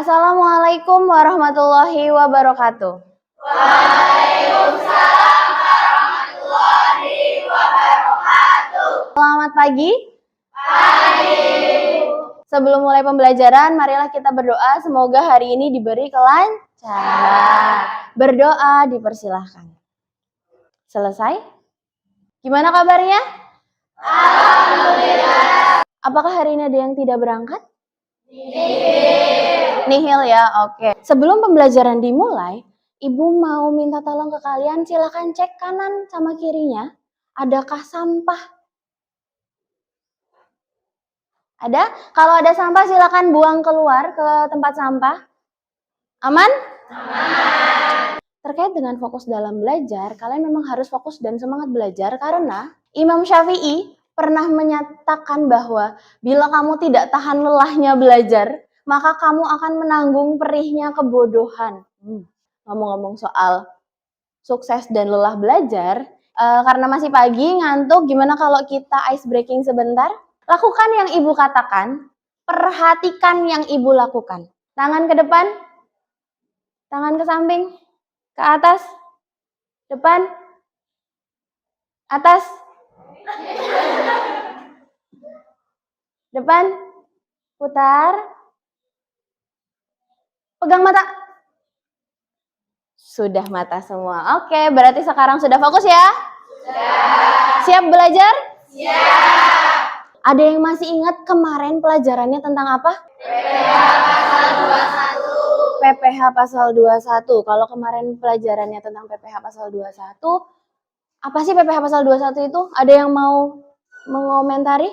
Assalamualaikum warahmatullahi wabarakatuh. Waalaikumsalam warahmatullahi wabarakatuh. Selamat pagi. Pagi. Sebelum mulai pembelajaran, marilah kita berdoa semoga hari ini diberi kelancaran. Berdoa dipersilahkan. Selesai? Gimana kabarnya? Alhamdulillah. Apakah hari ini ada yang tidak berangkat? Nihil. Nihil ya, oke. Sebelum pembelajaran dimulai, Ibu mau minta tolong ke kalian, silakan cek kanan sama kirinya. Adakah sampah? Ada? Kalau ada sampah silakan buang keluar ke tempat sampah. Aman? Aman. Terkait dengan fokus dalam belajar, kalian memang harus fokus dan semangat belajar karena Imam Syafi'i pernah menyatakan bahwa bila kamu tidak tahan lelahnya belajar, maka kamu akan menanggung perihnya kebodohan. Ngomong-ngomong soal sukses dan lelah belajar, karena masih pagi, ngantuk, gimana kalau kita ice breaking sebentar? Lakukan yang Ibu katakan, perhatikan yang Ibu lakukan. Tangan ke depan, tangan ke samping, ke atas, depan, atas, depan, putar, pegang mata. Sudah mata semua. Oke, berarti sekarang sudah fokus ya? Sudah. Siap belajar? Siap. Ada yang masih ingat kemarin pelajarannya tentang apa? PPH pasal 21. PPH pasal 21. Kalau kemarin pelajarannya tentang PPH pasal 21, apa sih PPH pasal 21 itu? Ada yang mau mengomentari?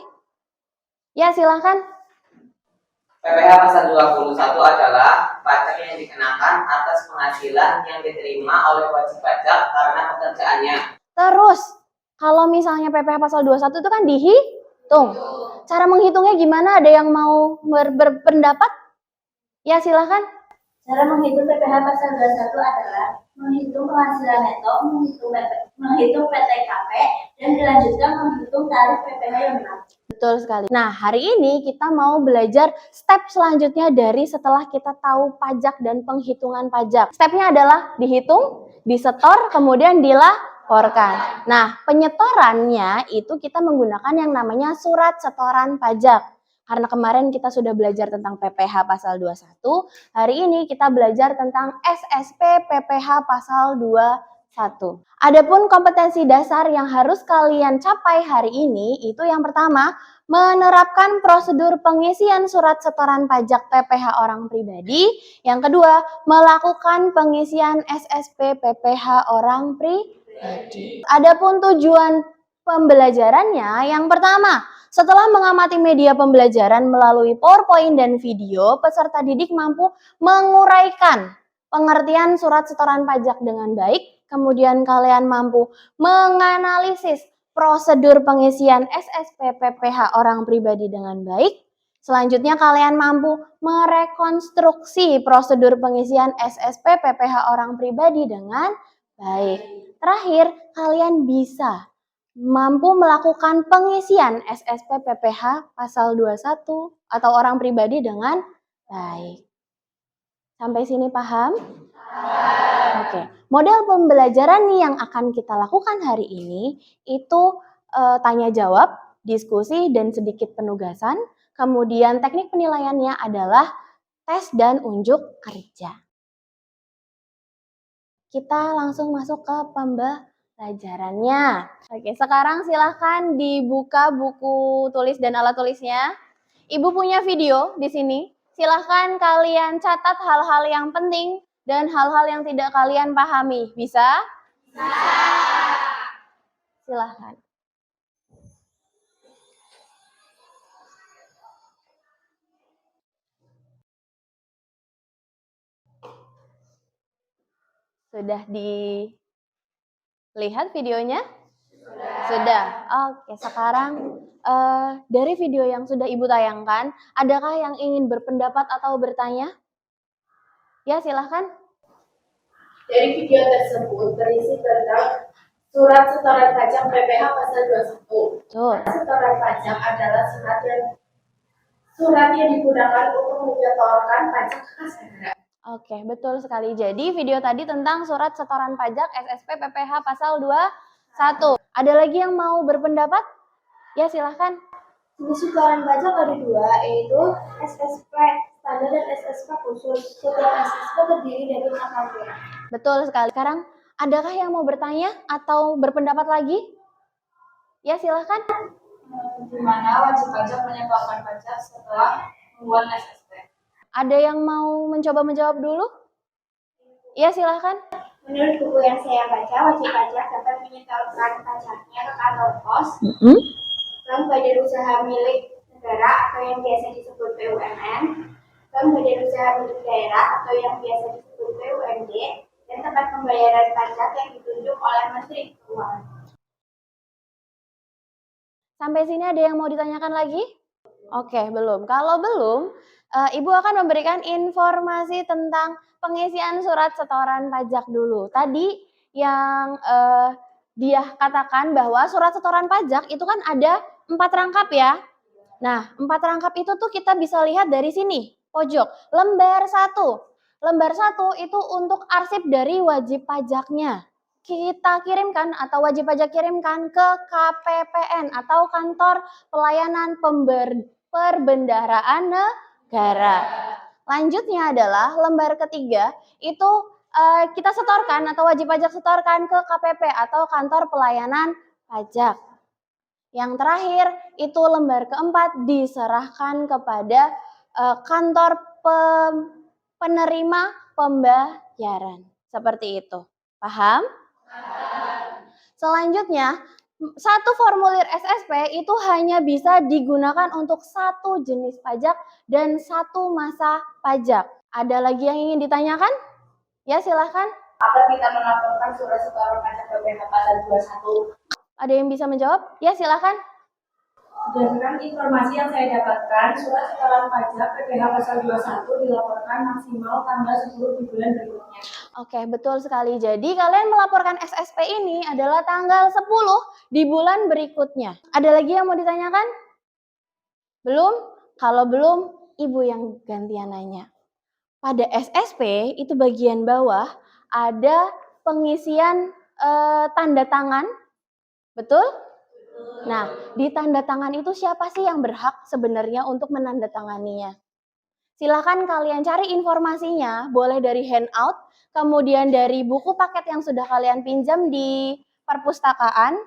Ya, silahkan. PPH pasal 21 adalah pajak yang dikenakan atas penghasilan yang diterima oleh wajib pajak karena pekerjaannya. Terus, kalau misalnya PPH pasal 21 itu kan dihitung. Cara menghitungnya gimana? Ada yang mau berpendapat? Ya, silahkan. Cara menghitung PPH pasal 21 adalah menghitung penghasilan neto, menghitung PTKP, dan dilanjutkan menghitung tarif PPH yang benar. Betul sekali. Nah, hari ini kita mau belajar step selanjutnya dari setelah kita tahu pajak dan penghitungan pajak. Stepnya adalah dihitung, disetor, kemudian dilaporkan. Nah, penyetorannya itu kita menggunakan yang namanya surat setoran pajak. Karena kemarin kita sudah belajar tentang PPH pasal 21, hari ini kita belajar tentang SSP PPH pasal 21. Adapun kompetensi dasar yang harus kalian capai hari ini itu yang pertama, menerapkan prosedur pengisian surat setoran pajak PPH orang pribadi. Yang kedua, melakukan pengisian SSP PPH orang pribadi. Adapun tujuan pembelajarannya, yang pertama, setelah mengamati media pembelajaran melalui PowerPoint dan video, peserta didik mampu menguraikan pengertian surat setoran pajak dengan baik. Kemudian kalian mampu menganalisis prosedur pengisian SSP PPH orang pribadi dengan baik. Selanjutnya kalian mampu merekonstruksi prosedur pengisian SSP PPH orang pribadi dengan baik. Terakhir, kalian bisa mampu melakukan pengisian SSP PPH pasal 21 atau orang pribadi dengan baik. Sampai sini paham? Oke, model pembelajaran nih yang akan kita lakukan hari ini itu tanya jawab, diskusi, dan sedikit penugasan. Kemudian teknik penilaiannya adalah tes dan unjuk kerja. Kita langsung masuk ke pembelajarannya. Oke, sekarang silahkan dibuka buku tulis dan alat tulisnya. Ibu punya video di sini. Silahkan kalian catat hal-hal yang penting dan hal-hal yang tidak kalian pahami. Bisa? Bisa. Silahkan. Sudah dilihat videonya? Sudah. Oke, sekarang dari video yang sudah Ibu tayangkan, adakah yang ingin berpendapat atau bertanya? Ya, silahkan. Dari video tersebut berisi tentang surat setoran pajak PPH pasal 21. Betul. Setoran pajak adalah surat yang digunakan untuk menyetorkan pajak khas negara. Oke, betul sekali. Jadi video tadi tentang surat setoran pajak SSP PPh pasal 21. Ada lagi yang mau berpendapat? Ya, silahkan. Jenis setoran pajak ada dua, yaitu SSP standar dan SSP khusus. Setiap SSP terdiri dari 4 lampiran. Betul sekali. Sekarang, adakah yang mau bertanya atau berpendapat lagi? Ya, silahkan. Di mana wajib pajak menyetorkan pajak setelah membuat SSP? Ada yang mau mencoba menjawab dulu? Ya, silahkan. Menurut buku yang saya baca, wajib pajak dapat menyetorkan pajaknya ke kantor pos, bank badan usaha milik negara atau yang biasa disebut BUMN, bank badan usaha milik daerah atau yang biasa disebut BUMD, dan tempat pembayaran pajak yang ditunjuk oleh Menteri Keuangan. Sampai sini ada yang mau ditanyakan lagi? Oke, belum. Kalau belum, Ibu akan memberikan informasi tentang pengisian surat setoran pajak dulu. Tadi yang dia katakan bahwa surat setoran pajak itu kan ada 4 rangkap ya. Nah, 4 rangkap itu tuh kita bisa lihat dari sini, pojok. Lembar 1. Lembar 1 itu untuk arsip dari wajib pajaknya. Kita kirimkan atau wajib pajak kirimkan ke KPPN atau Kantor Pelayanan Perbendaharaan Negara. Lanjutnya adalah lembar ketiga itu kita setorkan atau wajib pajak setorkan ke KPP atau Kantor Pelayanan Pajak. Yang terakhir itu lembar keempat diserahkan kepada kantor penerima pembayaran. Seperti itu. Paham? Selanjutnya, satu formulir SSP itu hanya bisa digunakan untuk satu jenis pajak dan satu masa pajak. Ada lagi yang ingin ditanyakan? Ya, silahkan. Agar kita melaporkan surat setoran pajak PPh pasal 21. Ada yang bisa menjawab? Ya, silahkan. Berdasarkan informasi yang saya dapatkan, surat setoran pajak PPh pasal 21 dilaporkan maksimal tanggal 10 di bulan berikutnya. Oke, betul sekali. Jadi kalian melaporkan SSP ini adalah tanggal 10 di bulan berikutnya. Ada lagi yang mau ditanyakan? Belum? Kalau belum, Ibu yang gantian nanya. Pada SSP itu bagian bawah ada pengisian tanda tangan. Betul? Nah, di tanda tangan itu siapa sih yang berhak sebenarnya untuk menandatanganinya? Silakan kalian cari informasinya, boleh dari handout, kemudian dari buku paket yang sudah kalian pinjam di perpustakaan,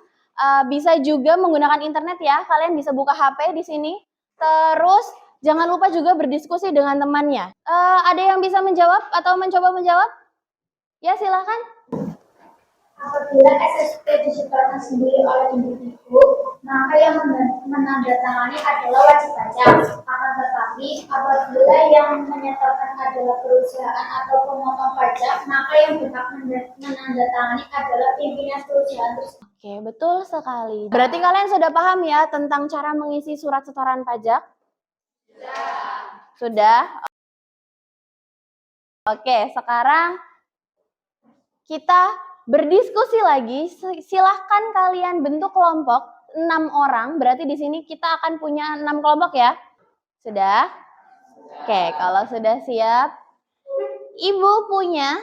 bisa juga menggunakan internet ya, kalian bisa buka HP di sini. Terus jangan lupa juga berdiskusi dengan temannya. Ada yang bisa menjawab atau mencoba menjawab? Ya, silakan. Apabila SSP disetorkan sendiri oleh individu, maka yang menandatangani adalah wajib pajak. Akan tetapi, apabila yang menyetorkan adalah perusahaan atau pemotong pajak, maka yang berhak menandatangani adalah pimpinan perusahaan tersebut. Oke, betul sekali. Berarti kalian sudah paham ya tentang cara mengisi surat setoran pajak? Sudah? Oke, sekarang kita berdiskusi lagi. Silahkan kalian bentuk kelompok 6 orang. Berarti di sini kita akan punya 6 kelompok ya. Sudah? Oke, kalau sudah siap, Ibu punya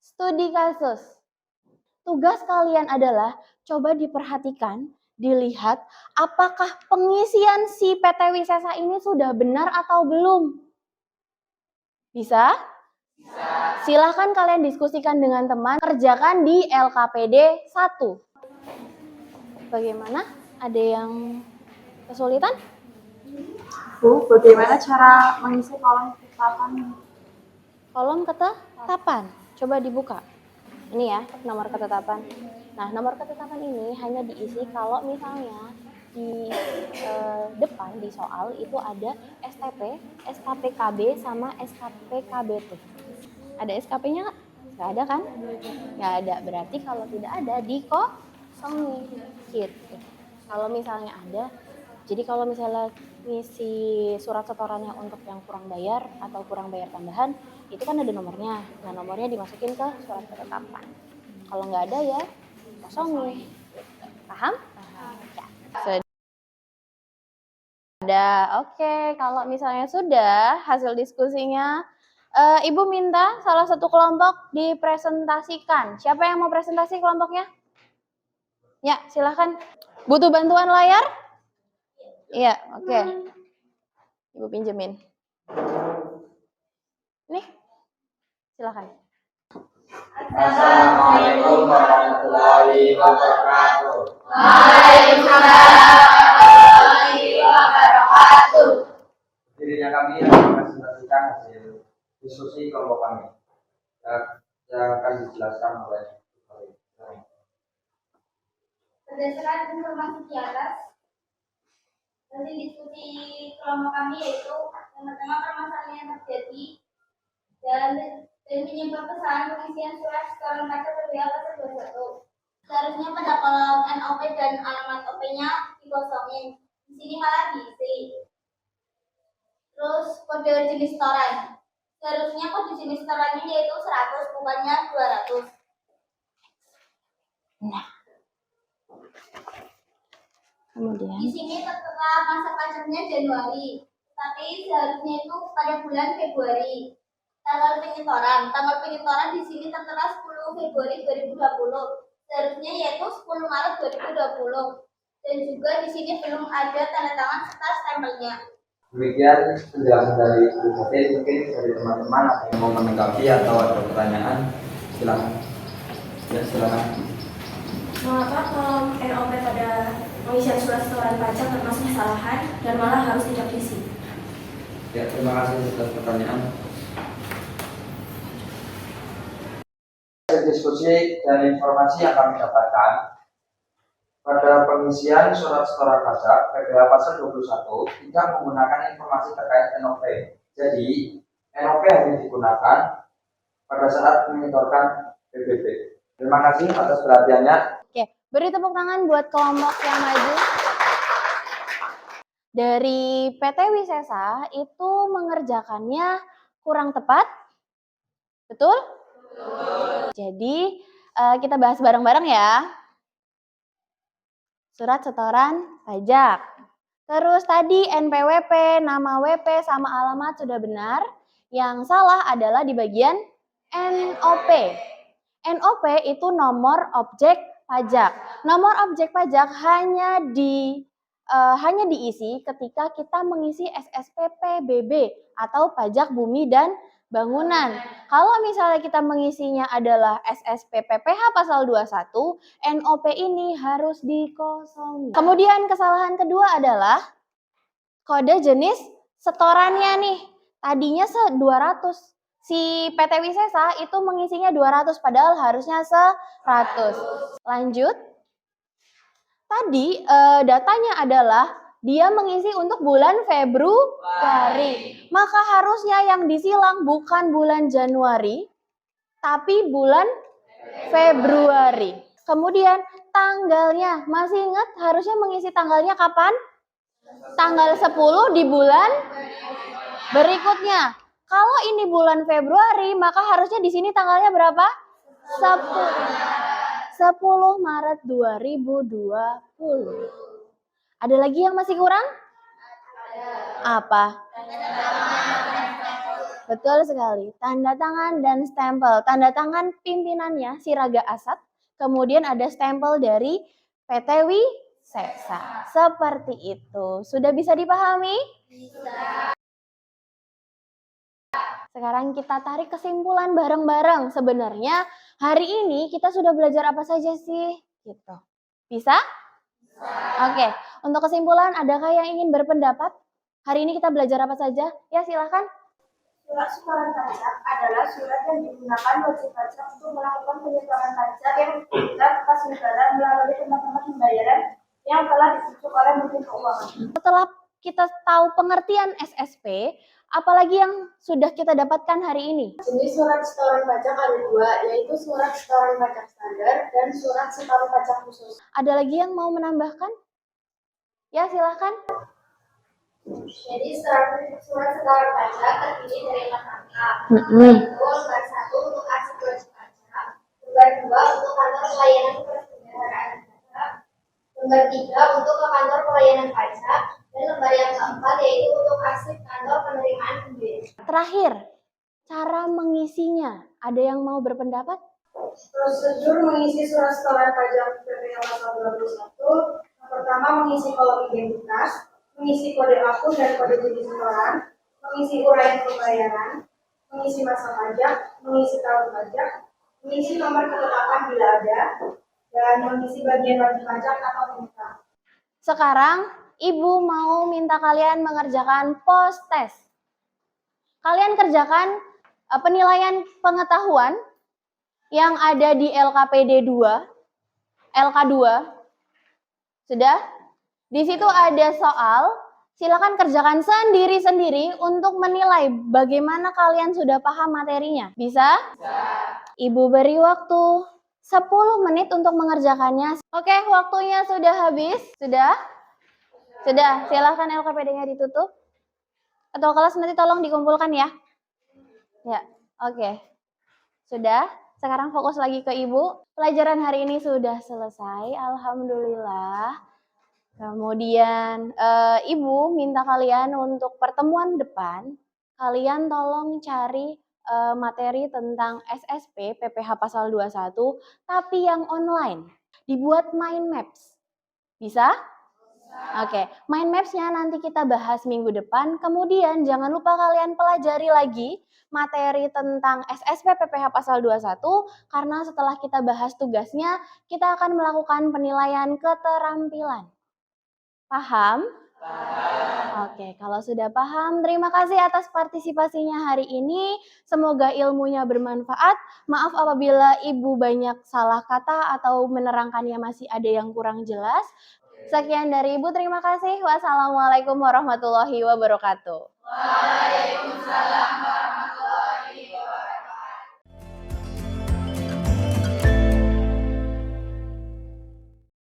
studi kasus. Tugas kalian adalah coba diperhatikan, dilihat apakah pengisian si PT Wisesa ini sudah benar atau belum. Bisa? Silahkan kalian diskusikan dengan teman, kerjakan di LKPD 1. Bagaimana? Ada yang kesulitan? Bu, bagaimana cara mengisi kolom ketetapan? Kolom ketetapan, coba dibuka. Ini ya, nomor ketetapan. Nah, nomor ketetapan ini hanya diisi kalau misalnya di depan di soal itu ada STP, SKPKB, sama SKPKBT. Ada SKP-nya nggak? Nggak ada kan? Nggak ada. Berarti kalau tidak ada, dikosongin. Gitu. Kalau misalnya ada, jadi kalau misalnya ngisi surat setorannya untuk yang kurang bayar atau kurang bayar tambahan, itu kan ada nomornya. Nah, nomornya dimasukin ke surat ketetapan. Kalau nggak ada ya, kosongin. Paham? Ya. Ada. Oke, kalau misalnya sudah hasil diskusinya, Ibu minta salah satu kelompok dipresentasikan. Siapa yang mau presentasi kelompoknya? Ya, silahkan. Butuh bantuan layar? Iya, oke. Ibu pinjemin. Nih, silahkan. Assalamualaikum warahmatullahi wabarakatuh. Dirinya kami akan mempresentasikan hasil diskusi kelompok kami yang akan dijelaskan oleh Berdasarkan informasi di atas, hasil diskusi kelompok kami yaitu yang pertama permasalahan yang terjadi dan penyebab kesalahan pengisian surat setoran pajak PPh pasal 21. Seharusnya pada kolom NOP dan alamat OP-nya dikosongin. Di sini malah diisi. Terus kode jenis setoran. Seharusnya kode jenis setorannya yaitu 100 bukannya 200. Nah. Kemudian. Di sini tertera masa pajaknya Januari, tapi seharusnya itu pada bulan Februari. Tanggal penyetoran di sini tertera 10 Februari 2020. Seharusnya yaitu 10 Maret 2020. Dan juga di sini belum ada tanda tangan serta stempelnya. demikian penjelasan dari Ibu Jati. Mungkin dari teman-teman ada yang mau menanggapi atau ada pertanyaan, silakan. Ya, silakan. Mengapa kolom NOP pada pengisian surat setoran pajak termasuk kesalahan dan malah harus tidak diisi? Ya, terima kasih atas pertanyaan. Diskusi dan informasi yang kami dapatkan pada pengisian surat setoran pajak PPh pasal 21 tidak menggunakan informasi terkait NOP. Jadi, NOP hanya digunakan pada saat menyetorkan PBB. Terima kasih atas perhatiannya. Oke, beri tepuk tangan buat kelompok yang maju. Dari PT Wisesa itu mengerjakannya kurang tepat. Betul? Betul. Jadi, kita bahas bareng-bareng ya. Surat setoran pajak. Terus tadi NPWP, nama WP, sama alamat sudah benar. Yang salah adalah di bagian NOP. NOP itu nomor objek pajak. Nomor objek pajak hanya diisi ketika kita mengisi SSPP BB atau pajak bumi dan bangunan. Kalau misalnya kita mengisinya adalah SSPP PH pasal 21, NOP ini harus dikosongi. Kemudian kesalahan kedua adalah kode jenis setorannya nih. Tadinya 200. Si PT Wisesa itu mengisinya 200 padahal harusnya 100. Lanjut. Tadi datanya adalah dia mengisi untuk bulan Februari. Maka harusnya yang disilang bukan bulan Januari, tapi bulan Februari. Kemudian tanggalnya, masih ingat harusnya mengisi tanggalnya kapan? Tanggal 10 di bulan berikutnya. Kalau ini bulan Februari, maka harusnya di sini tanggalnya berapa? 10 Maret 2020. Ada lagi yang masih kurang? Apa? Betul sekali. Tanda tangan dan stempel. Tanda tangan pimpinannya Siraga Asad. Kemudian ada stempel dari PT Wisesa. Seperti itu. Sudah bisa dipahami? Bisa. Sekarang kita tarik kesimpulan bareng-bareng. Sebenarnya hari ini kita sudah belajar apa saja sih? Gitu. Bisa? Oke, untuk kesimpulan, adakah yang ingin berpendapat? Hari ini kita belajar apa saja? Ya, silahkan. Surat setoran pajak adalah surat yang digunakan wajib pajak untuk melakukan penyetoran pajak yang diberikan kas negara melalui tempat-tempat pembayaran yang telah ditunjuk oleh Menteri Keuangan. Setelah kita tahu pengertian SSP, apalagi yang sudah kita dapatkan hari ini? Jenis surat setoran pajak ada dua, yaitu surat setoran pajak standar dan surat setoran pajak khusus. Ada lagi yang mau menambahkan? Ya, silahkan. Jadi surat setoran pajak terdiri dari 4 angka. Yaitu lembar 1 untuk arsip wajib pajak, lembar 2 untuk kantor pelayanan kependaharaan pajak, lembar 3 untuk ke kantor pelayanan pajak, Dan lembar yang keempat yaitu untuk arsip kantor penerimaan pembayaran. Terakhir, cara mengisinya. Ada yang mau berpendapat? Prosedur mengisi surat setoran pajak PPh pasal 21. Yang pertama, mengisi kolom identitas, mengisi kode akun dan kode jenis setoran, mengisi uraian pembayaran, mengisi masa pajak, mengisi tahun pajak, mengisi nomor ketetapan bila ada, dan mengisi bagian wajib pajak atau penyekap. Sekarang, Ibu mau minta kalian mengerjakan post test. Kalian kerjakan penilaian pengetahuan yang ada di LKPD 2, LK2. Sudah? Di situ ada soal, silakan kerjakan sendiri-sendiri untuk menilai bagaimana kalian sudah paham materinya. Bisa? Ibu beri waktu 10 menit untuk mengerjakannya. Oke, waktunya sudah habis. Sudah? Sudah, silakan LKPD-nya ditutup. Ketua kelas nanti tolong dikumpulkan ya. Ya, oke. Sudah? Sekarang fokus lagi ke Ibu. Pelajaran hari ini sudah selesai, alhamdulillah. Kemudian Ibu minta kalian untuk pertemuan depan, kalian tolong cari materi tentang SSP PPh pasal 21, tapi yang online. Dibuat mind maps. Bisa? Oke, mind maps-nya nanti kita bahas minggu depan. Kemudian jangan lupa kalian pelajari lagi materi tentang SSP PPh pasal 21, karena setelah kita bahas tugasnya, kita akan melakukan penilaian keterampilan. Paham? Oke, kalau sudah paham, terima kasih atas partisipasinya hari ini. Semoga ilmunya bermanfaat. Maaf apabila Ibu banyak salah kata atau menerangkannya masih ada yang kurang jelas. Sekian dari Ibu, terima kasih. Wassalamualaikum warahmatullahi wabarakatuh. Waalaikumsalam.